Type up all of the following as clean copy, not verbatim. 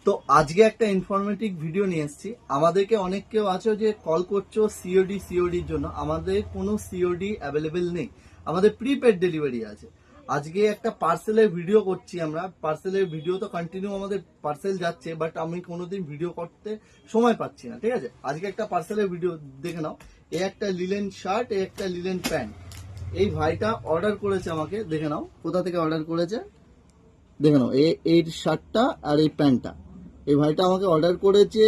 তো আজকে একটা ইনফরমেটিভ ভিডিও নিয়ে এসেছি। আমাদেরকে অনেক কেউ আছে যে কল করছো সিওডির জন্য। আমাদের কোনো সিওডি অ্যাভেলেবেল নেই, আমাদের প্রিপেড ডেলিভারি আছে। আজকে একটা পার্সেলের ভিডিও করছি আমরা। পার্সেলের ভিডিও তো কন্টিনিউ আমাদের পার্সেল যাচ্ছে, বাট আমি কোনোদিন ভিডিও করতে সময় পাচ্ছি না। ঠিক আছে, আজকে একটা পার্সেলের ভিডিও দেখে নাও। এ একটা লিলেন শার্ট, এ একটা লিলেন প্যান্ট। এই ভাইটা অর্ডার করেছে আমাকে, দেখে নাও কোথা থেকে অর্ডার করেছে। দেখে নাও, এই শার্টটা আর এই প্যান্টটা এই ভাইটা আমাকে অর্ডার করেছে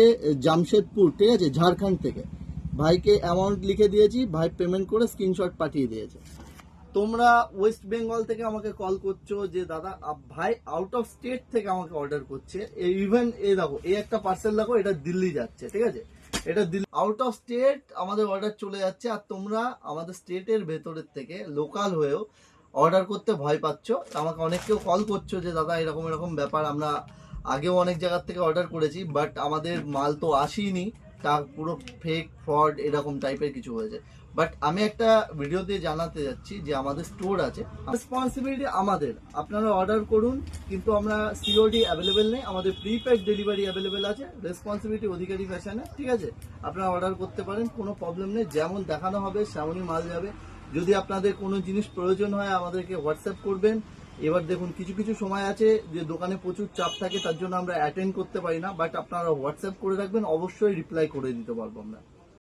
জামশেদপুর, ঠিক আছে, ঝাড়খণ্ড থেকে। ভাইকে অ্যামাউন্ট লিখে দিয়েছি, ভাই পেমেন্ট করে স্ক্রিনশট পাঠিয়ে দিয়েছে। তোমরা ওয়েস্ট বেঙ্গল থেকে আমাকে কল করছো যে দাদা ভাই আউট অফ স্টেট থেকে আমাকে অর্ডার করছে। ইভেন দেখো, এই একটা পার্সেল দেখো, এটা দিল্লি যাচ্ছে। ঠিক আছে, এটা দিল্লি আউট অফ স্টেট আমাদের অর্ডার চলে যাচ্ছে। আর তোমরা আমাদের স্টেটের ভেতরের থেকে লোকাল হয়েও অর্ডার করতে ভয় পাচ্ছ। আমাকে অনেক কেউ কল করছো যে দাদা এরকম এরকম ব্যাপার, আমরা আগেও অনেক জায়গার থেকে অর্ডার করেছি, বাট আমাদের মাল তো আসেনি, তা পুরো ফেক ফ্রড এরকম টাইপের কিছু হয়েছে। বাট আমি একটা ভিডিও দিয়ে জানাতে যাচ্ছি যে আমাদের স্টোর আছে, রেসপন্সিবিলিটি আমাদের। আপনারা অর্ডার করুন, কিন্তু আমরা সিওডি অ্যাভেলেবেল নেই, আমাদের প্রিপেড ডেলিভারি অ্যাভেলেবেল আছে, রেসপন্সিবিলিটি অধিকারী ফ্যাশনে। ঠিক আছে, আপনারা অর্ডার করতে পারেন, কোনো প্রবলেম নেই। যেমন দেখানো হবে সেমনই মাল যাবে। যদি আপনাদের কোনো জিনিস প্রয়োজন হয় আমাদেরকে হোয়াটসঅ্যাপ করবেন। এবার দেখুন, কিছু কিছু সময় আছে যে দোকানে প্রচুর চাপ থাকে, তার জন্য আমরা অ্যাটেন্ড করতে পারি না, বাট আপনারা হোয়াটসঅ্যাপ করে রাখবেন, অবশ্যই রিপ্লাই করে দিতে পারবো আমরা।